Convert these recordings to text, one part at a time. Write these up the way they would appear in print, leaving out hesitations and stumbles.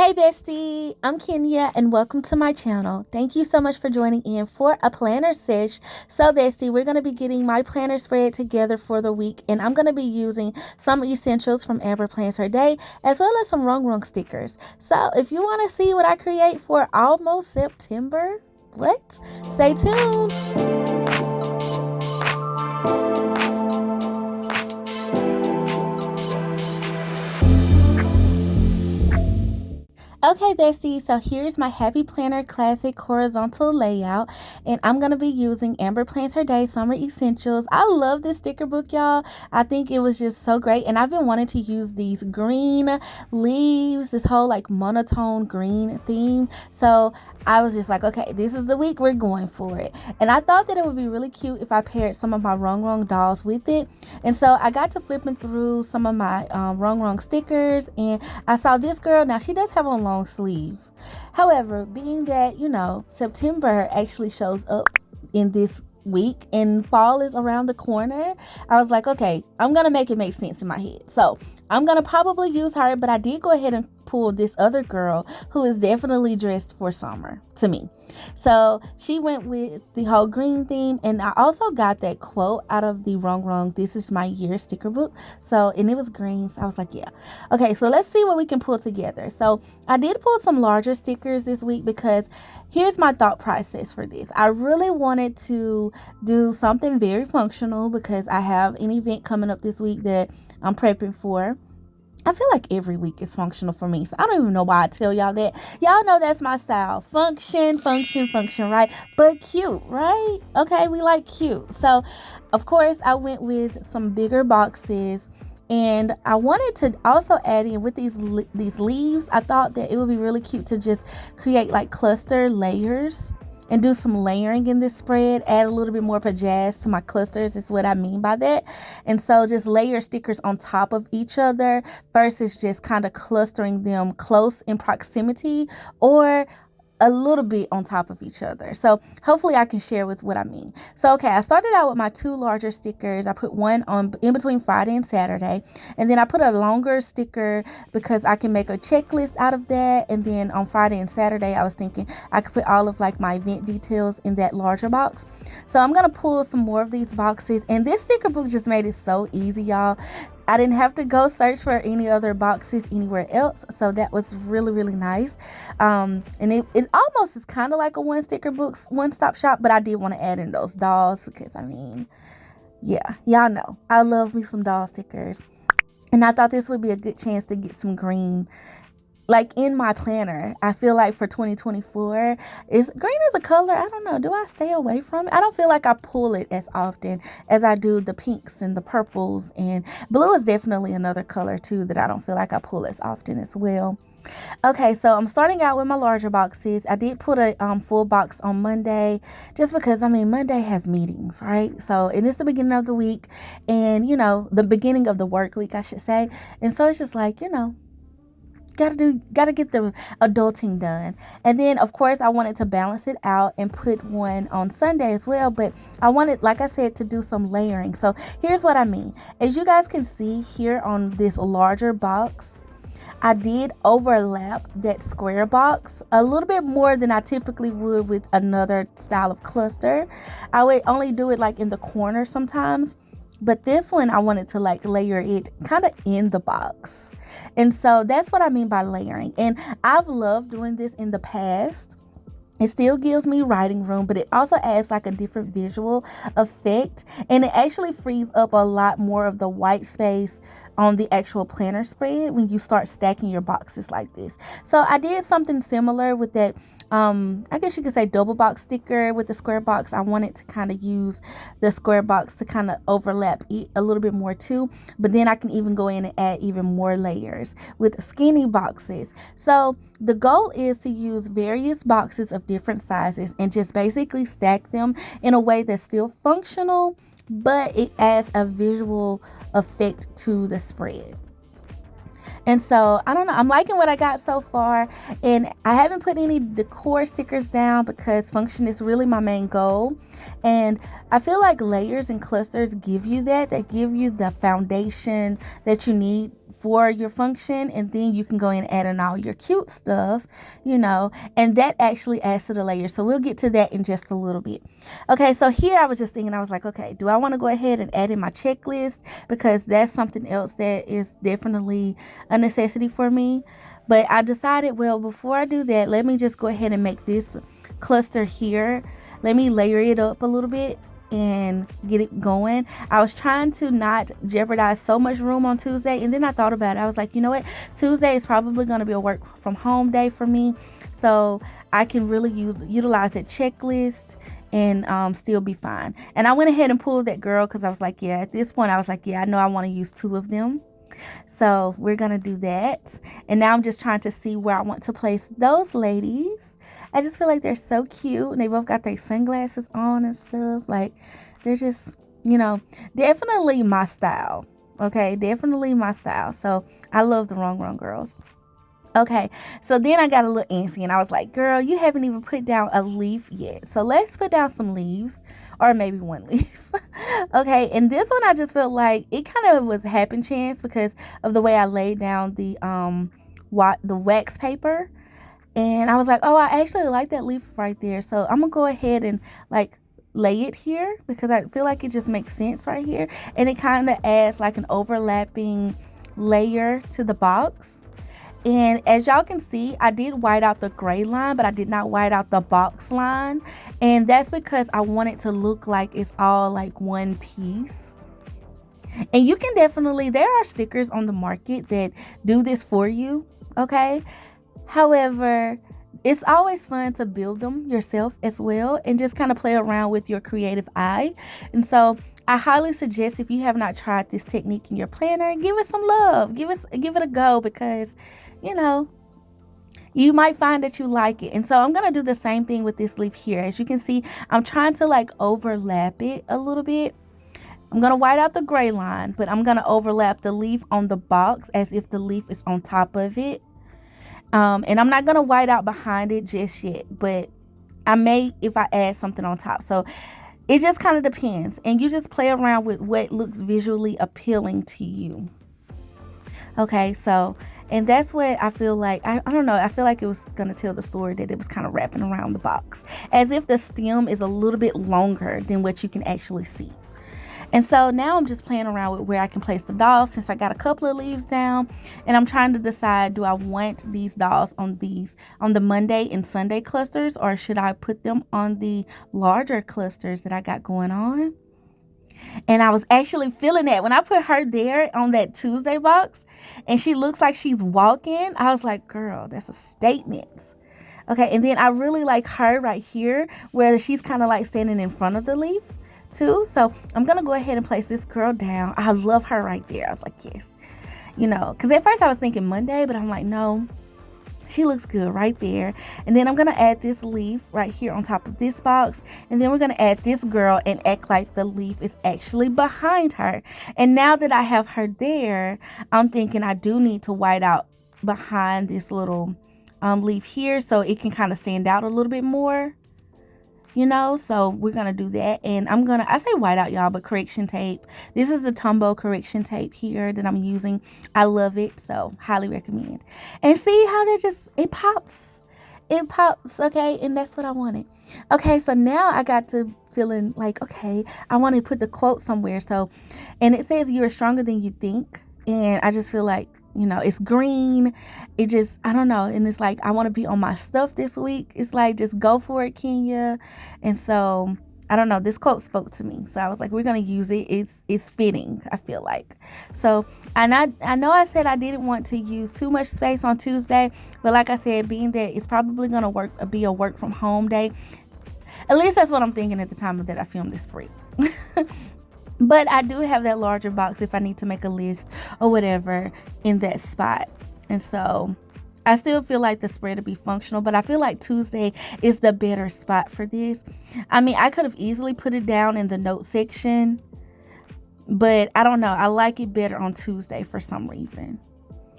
Hey bestie, I'm Kenya and welcome to my channel. Thank you so much for joining in for a planner sesh. So bestie, we're going to be getting my planner spread together for the week, and I'm going to be using some essentials from AmberPlansHerDay as well as some RongRong stickers. So if you want to see what I create for almost September, stay tuned. Okay, bestie, so here's my Happy Planner Classic horizontal layout, and I'm going to be using AmberPlansHerDay Summer Essentials. I love this sticker book, y'all. I think it was just so great, and I've been wanting to use these green leaves, this whole like monotone green theme. So I was just like, okay, this is the week, we're going for it. And I thought that it would be really cute if I paired some of my RongRong dolls with it. And so I got to flipping through some of my RongRong stickers, and I saw this girl. Now she does have a long sleeve. However, being that, September actually shows up in this week and fall is around the corner, I was like, okay, I'm gonna make it make sense in my head. So I'm gonna probably use her, but I did go ahead and pull this other girl who is definitely dressed for summer to me. So she went with the whole green theme, and I also got that quote out of the RongRong "This Is My Year" sticker book. And it was green, so I was like, yeah. Okay, so let's see what we can pull together. So I did pull some larger stickers this week because here's my thought process for this. I really wanted to do something very functional because I have an event coming up this week that I'm prepping for. I feel like every week is functional for me, so I don't even know why I tell y'all that. Y'all know that's my style. Function, right? But cute, right? Okay, we like cute. So, of course, I went with some bigger boxes, and I wanted to also add in with these leaves. I thought that it would be really cute to just create like cluster layers and do some layering in this spread, add a little bit more pizzazz to my clusters is what I mean by that. And so just layer stickers on top of each other versus just kind of clustering them close in proximity or a little bit on top of each other. So hopefully I can share with what I mean. So okay, I started out with my two larger stickers. I put one on in between Friday and Saturday, and then I put a longer sticker because I can make a checklist out of that. And then on Friday and Saturday, I was thinking I could put all of like my event details in that larger box. So I'm gonna pull some more of these boxes, and this sticker book just made it so easy, y'all. I didn't have to go search for any other boxes anywhere else, so that was really, really nice. And it almost is kind of like a one sticker books one-stop shop, but I did want to add in those dolls because yeah, y'all know I love me some doll stickers, and I thought this would be a good chance to get some green like in my planner. I feel like for 2024, is green as a color, I don't know, do I stay away from it? I don't feel like I pull it as often as I do the pinks and the purples, and blue is definitely another color too that I don't feel like I pull as often as well. Okay, so I'm starting out with my larger boxes. I did put a full box on Monday just because Monday has meetings, right? So it is the beginning of the week, and the beginning of the work week, I should say. And so it's just like, gotta get the adulting done. And then of course I wanted to balance it out and put one on Sunday as well, but I wanted, like I said, to do some layering. So here's what I mean. As you guys can see here on this larger box, I did overlap that square box a little bit more than I typically would with another style of cluster. I would only do it like in the corner sometimes, but this one I wanted to like layer it kind of in the box. And so that's what I mean by layering. And I've loved doing this in the past. It still gives me writing room, but it also adds like a different visual effect, and it actually frees up a lot more of the white space on the actual planner spread when you start stacking your boxes like this. So I did something similar with that, I guess you could say double box sticker with the square box. I wanted to kind of use the square box to kind of overlap it a little bit more too, but then I can even go in and add even more layers with skinny boxes. So the goal is to use various boxes of different sizes and just basically stack them in a way that's still functional, but it adds a visual effect to the spread. And so I don't know, I'm liking what I got so far, and I haven't put any decor stickers down because function is really my main goal. And I feel like layers and clusters give you that give you the foundation that you need for your function, and then you can go in and add in all your cute stuff, and that actually adds to the layer. So we'll get to that in just a little bit. Okay, so here I was just thinking, I was like, okay, do I want to go ahead and add in my checklist? Because that's something else that is definitely a necessity for me. But I decided, well, before I do that, let me just go ahead and make this cluster here. Let me layer it up a little bit and get it going. I was trying to not jeopardize so much room on Tuesday, and then I thought about it. I was like, you know what? Tuesday is probably going to be a work from home day for me, so I can really utilize that checklist and still be fine. And I went ahead and pulled that girl because I was like, yeah, at this point I was like, yeah, I know I want to use 2 of them. So we're gonna do that. And now I'm just trying to see where I want to place those ladies. I just feel like they're so cute, and they both got their sunglasses on and stuff. Like, they're just, definitely my style. Okay, definitely my style. So I love the RongRong girls. Okay, so then I got a little antsy, and I was like, girl, you haven't even put down a leaf yet. So let's put down some leaves, or maybe 1 leaf. Okay, and this one I just felt like it kind of was happen chance because of the way I laid down the wax paper. And I was like, oh, I actually like that leaf right there. So I'm going to go ahead and like lay it here because I feel like it just makes sense right here. And it kind of adds like an overlapping layer to the box. And as y'all can see, I did white out the gray line, but I did not white out the box line. And that's because I want it to look like it's all like one piece. And you can definitely, there are stickers on the market that do this for you, okay? However, it's always fun to build them yourself as well and just kind of play around with your creative eye. And so I highly suggest, if you have not tried this technique in your planner, give it some love. Give it a go because, you might find that you like it. And so I'm going to do the same thing with this leaf here. As you can see, I'm trying to like overlap it a little bit. I'm going to white out the gray line, but I'm going to overlap the leaf on the box as if the leaf is on top of it. And I'm not going to white out behind it just yet, but I may if I add something on top. So it just kind of depends. And you just play around with what looks visually appealing to you. Okay, so, and that's what I feel like, I don't know, I feel like it was going to tell the story that it was kind of wrapping around the box. As if the stem is a little bit longer than what you can actually see. And so now I'm just playing around with where I can place the dolls since I got a couple of leaves down. And I'm trying to decide, do I want these dolls on the Monday and Sunday clusters, or should I put them on the larger clusters that I got going on? And I was actually feeling that when I put her there on that Tuesday box and she looks like she's walking, I was like, girl, that's a statement. Okay, and then I really like her right here where she's kind of like standing in front of the leaf too. So I'm gonna go ahead and place this girl down. I love her right there. I was like, yes, because at first I was thinking Monday, but I'm like, no, she looks good right there. And then I'm gonna add this leaf right here on top of this box, and then we're gonna add this girl and act like the leaf is actually behind her. And now that I have her there, I'm thinking I do need to white out behind this little leaf here so it can kind of stand out a little bit more. So we're gonna do that, and I say white out, y'all, but correction tape. This is the Tumbo correction tape here that I'm using. I love it, so highly recommend. And see how it pops, okay, and that's what I wanted. Okay, so now I got to feeling like, okay, I want to put the quote somewhere. So, and it says you're stronger than you think, and I just feel like, it's green. It just, I don't know. And it's like, I want to be on my stuff this week. It's like, just go for it, Kenya. And so, I don't know. This quote spoke to me. So I was like, we're going to use it. It's fitting, I feel like. So, and I know I said I didn't want to use too much space on Tuesday. But like I said, being that it's probably going to be a work from home day. At least that's what I'm thinking at the time that I filmed this spree. But I do have that larger box if I need to make a list or whatever in that spot. And so I still feel like the spread will be functional, but I feel like Tuesday is the better spot for this. I mean, I could have easily put it down in the note section, but I don't know. I like it better on Tuesday for some reason.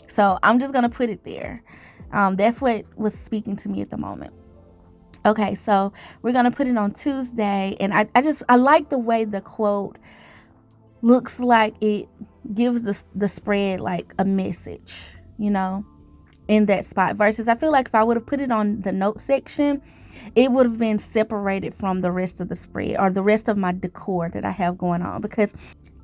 So I'm just going to put it there. That's what was speaking to me at the moment. Okay, so we're going to put it on Tuesday. And I like the way the quote looks like it gives the spread like a message, in that spot. Versus I feel like if I would have put it on the note section, it would have been separated from the rest of the spread or the rest of my decor that I have going on, because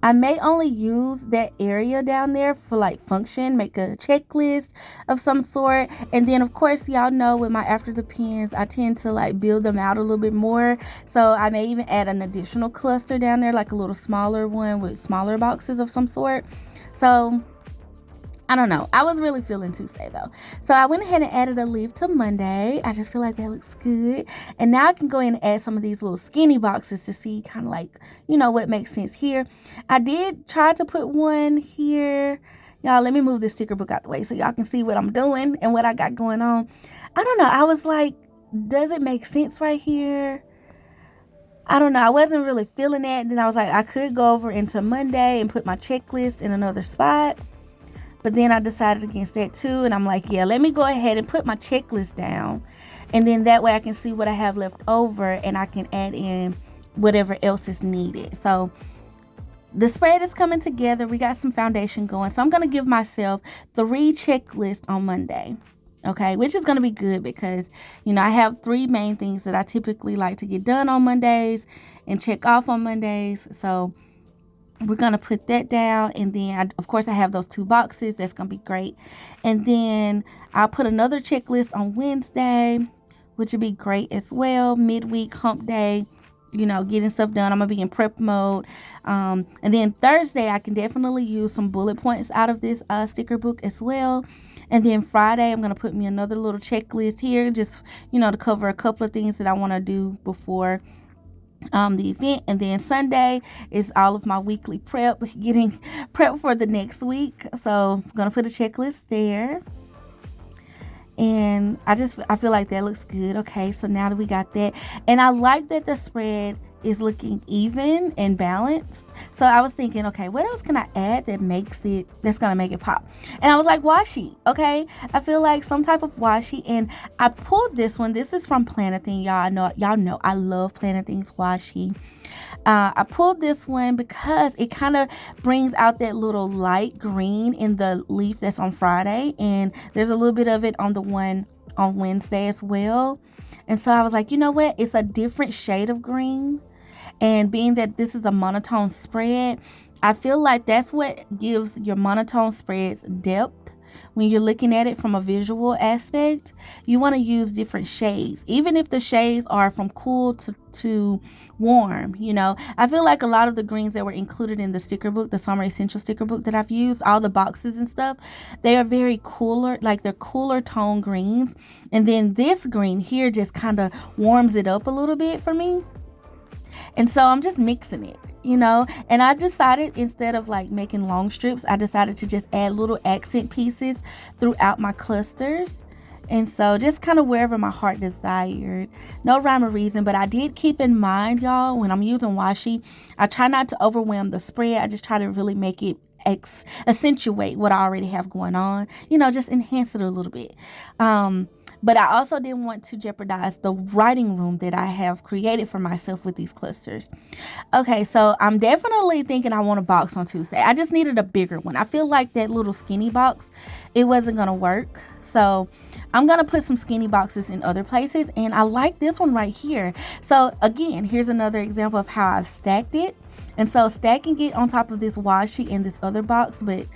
I may only use that area down there for like function, make a checklist of some sort. And then of course, y'all know with my after the pins, I tend to like build them out a little bit more. So I may even add an additional cluster down there, like a little smaller one with smaller boxes of some sort. So I don't know. I was really feeling Tuesday though. So I went ahead and added a leaf to Monday. I just feel like that looks good. And now I can go in and add some of these little skinny boxes to see kind of like, what makes sense here. I did try to put one here. Y'all, let me move this sticker book out the way so y'all can see what I'm doing and what I got going on. I don't know. I was like, does it make sense right here? I don't know. I wasn't really feeling that. And then I was like, I could go over into Monday and put my checklist in another spot. But then I decided against that too. And I'm like, yeah, let me go ahead and put my checklist down. And then that way I can see what I have left over and I can add in whatever else is needed. So the spread is coming together. We got some foundation going. So I'm going to give myself 3 checklists on Monday. Okay, which is going to be good because, I have 3 main things that I typically like to get done on Mondays and check off on Mondays. So we're going to put that down. And then, of course, I have those 2 boxes. That's going to be great. And then I'll put another checklist on Wednesday, which would be great as well. Midweek, hump day, getting stuff done. I'm going to be in prep mode. And then Thursday, I can definitely use some bullet points out of this sticker book as well. And then Friday, I'm going to put me another little checklist here just, to cover a couple of things that I want to do before the event. And then Sunday is all of my weekly prep, getting prep for the next week. So I'm gonna put a checklist there, and I feel like that looks good. Okay, so now that we got that, and I like that the spread is looking even and balanced. So I was thinking, okay, what else can I add that's gonna make it pop? And I was like, washi. Okay, I feel like some type of washi. And I pulled this one. This is from PLANYTHING. Y'all know I love PLANYTHING's washi. I pulled this one because it kind of brings out that little light green in the leaf that's on Friday, and there's a little bit of it on the one on Wednesday as well. And so I was like, you know what? It's a different shade of green. And being that this is a monotone spread, I feel like that's what gives your monotone spreads depth. When you're looking at it from a visual aspect, you want to use different shades, even if the shades are from cool to warm. I feel like a lot of the greens that were included in the sticker book, the Summer Essentials sticker book that I've used, all the boxes and stuff, they are very cooler, like they're cooler tone greens. And then this green here just kind of warms it up a little bit for me. And so I'm just mixing it, and I decided, instead of like making long strips, I decided to just add little accent pieces throughout my clusters. And so just kind of wherever my heart desired. No rhyme or reason, but I did keep in mind, y'all, when I'm using washi, I try not to overwhelm the spread. I just try to really make it accentuate what I already have going on, just enhance it a little bit. But I also didn't want to jeopardize the writing room that I have created for myself with these clusters. Okay, so I'm definitely thinking I want a box on Tuesday. I just needed a bigger one. I feel like that little skinny box, it wasn't going to work. So I'm going to put some skinny boxes in other places. And I like this one right here. So again, here's another example of how I've stacked it. And so stacking it on top of this washi in this other box, but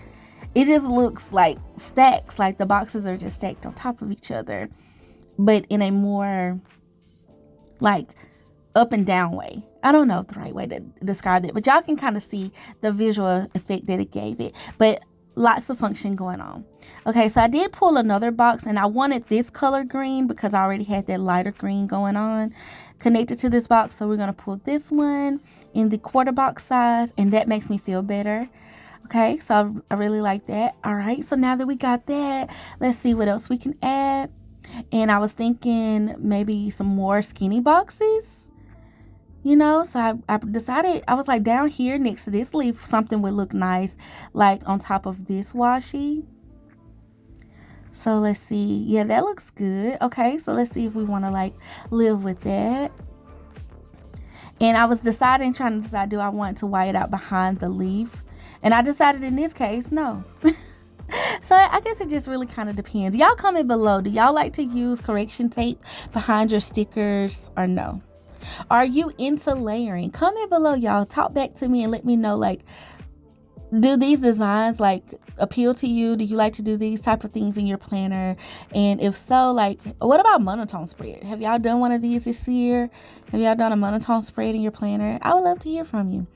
it just looks like stacks, like the boxes are just stacked on top of each other, but in a more like up and down way. I don't know the right way to describe it, but y'all can kind of see the visual effect that it gave it. But lots of function going on. Okay, so I did pull another box, and I wanted this color green because I already had that lighter green going on connected to this box. So we're going to pull this one in the quarter box size, and that makes me feel better. Okay, so I really like that. All right, so now that we got that, let's see what else we can add. And I was thinking maybe some more skinny boxes, so I decided, I was like, down here next to this leaf, something would look nice, like on top of this washi. So let's see. Yeah, that looks good. Okay, so let's see if we want to like live with that. And I was trying to decide, do I want to wire it out behind the leaf? And I decided in this case, no. So I guess it just really kind of depends. Y'all comment below. Do y'all like to use correction tape behind your stickers or no? Are you into layering? Comment below, y'all. Talk back to me and let me know, like, do these designs like appeal to you? Do you like to do these type of things in your planner? And if so, like, what about monotone spread? Have y'all done one of these this year? Have y'all done a monotone spread in your planner? I would love to hear from you.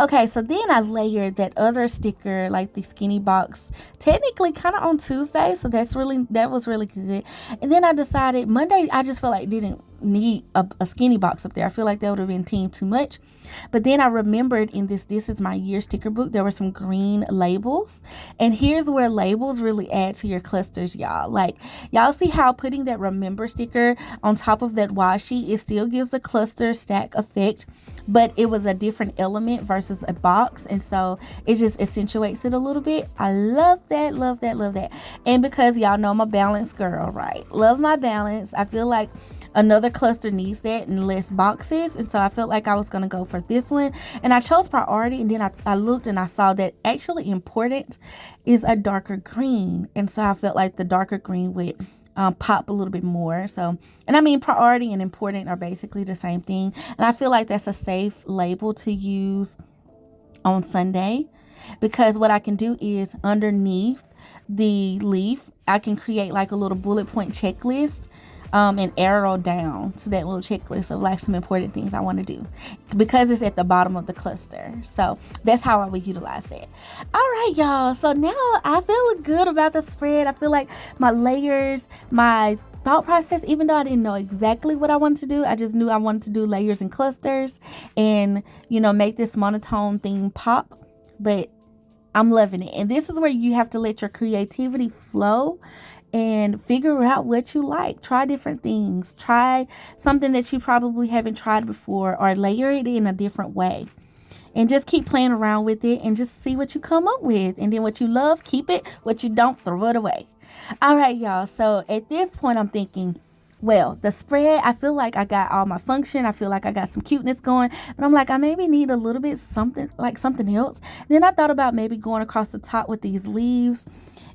Okay, so then I layered that other sticker, like the skinny box, technically kind of on Tuesday, so that was really good. And then I decided Monday, I just felt like didn't need a skinny box up there. I feel like that would have been team too much. But then I remembered in this is my year sticker book, there were some green labels, and here's where labels really add to your clusters, y'all. Like, y'all see how putting that remember sticker on top of that washi, it still gives the cluster stack effect, but it was a different element versus a box, and so it just accentuates it a little bit. I love that, love that, love that. And because y'all know I'm a balanced girl, right? Love my balance. I feel like another cluster needs that and less boxes, and so I felt like I was going to go for this one, and I chose priority. And then I looked and I saw that actually important is a darker green, and so I felt like the darker green would pop a little bit more. So, and I mean, priority and important are basically the same thing, and I feel like that's a safe label to use on Sunday, because what I can do is underneath the leaf I can create like a little bullet point checklist, and arrow down to that little checklist of like some important things I want to do, because it's at the bottom of the cluster. So that's how I would utilize that. All right, y'all. So now I feel good about the spread. I feel like my layers, my thought process, even though I didn't know exactly what I wanted to do, I just knew I wanted to do layers and clusters and, you know, make this monotone thing pop. But I'm loving it. And this is where you have to let your creativity flow and figure out what you like. Try different things. Try something that you probably haven't tried before, or layer it in a different way. And just keep playing around with it and just see what you come up with. And then what you love, keep it. What you don't, throw it away. All right, y'all. So at this point, I'm thinking, well, the spread, I feel like I got all my function. I feel like I got some cuteness going. But I'm like, I maybe need a little bit something else. Then I thought about maybe going across the top with these leaves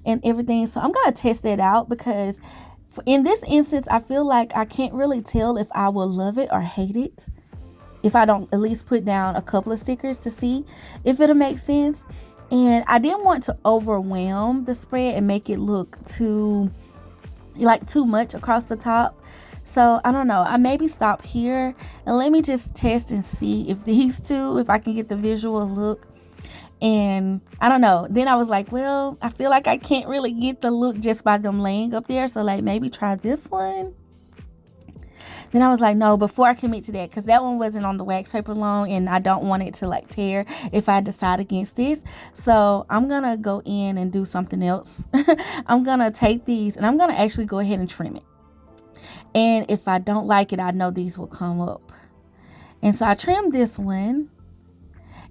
and everything. So I'm going to test that out, because in this instance, I feel like I can't really tell if I will love it or hate it if I don't at least put down a couple of stickers to see if it'll make sense. And I didn't want to overwhelm the spread and make it look too much across the top. So I don't know, I maybe stop here and let me just test and see if these two, if I can get the visual look. And I don't know, then I was like, well, I feel like I can't really get the look just by them laying up there, so like maybe try this one. Then I was like, no, before I commit to that, because that one wasn't on the wax paper long and I don't want it to like tear if I decide against this. So I'm going to go in and do something else. I'm going to take these and I'm going to actually go ahead and trim it. And if I don't like it, I know these will come up. And so I trimmed this one.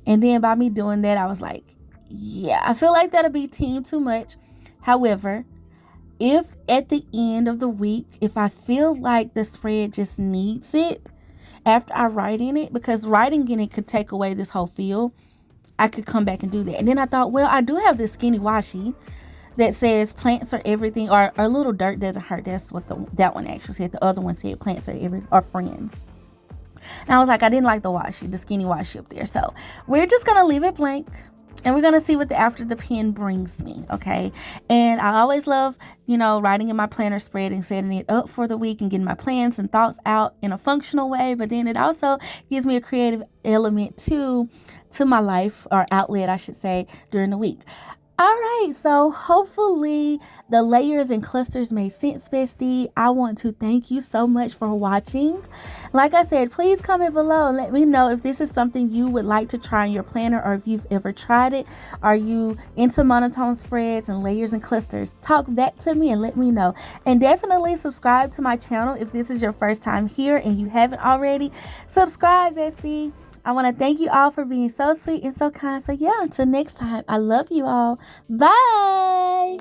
And then by me doing that, I was like, yeah, I feel like that'll be team too much. However, if at the end of the week, if I feel like the spread just needs it after I write in it, because writing in it could take away this whole feel, I could come back and do that. And then I thought, well, I do have this skinny washi that says plants are everything, or a little dirt doesn't hurt. That's what that one actually said. The other one said plants are friends. And I was like, I didn't like the skinny washi up there. So we're just going to leave it blank. And we're going to see what the after the pen brings me, okay? And I always love, writing in my planner spread and setting it up for the week and getting my plans and thoughts out in a functional way. But then it also gives me a creative element to my life, or outlet, I should say, during the week. All right, so hopefully the layers and clusters made sense, bestie. I want to thank you so much for watching. Like I said, please comment below and let me know if this is something you would like to try in your planner, or if you've ever tried it. Are you into monotone spreads and layers and clusters? Talk back to me and let me know. And definitely subscribe to my channel if this is your first time here and you haven't already. Subscribe, bestie. I want to thank you all for being so sweet and so kind. So yeah, until next time, I love you all. Bye.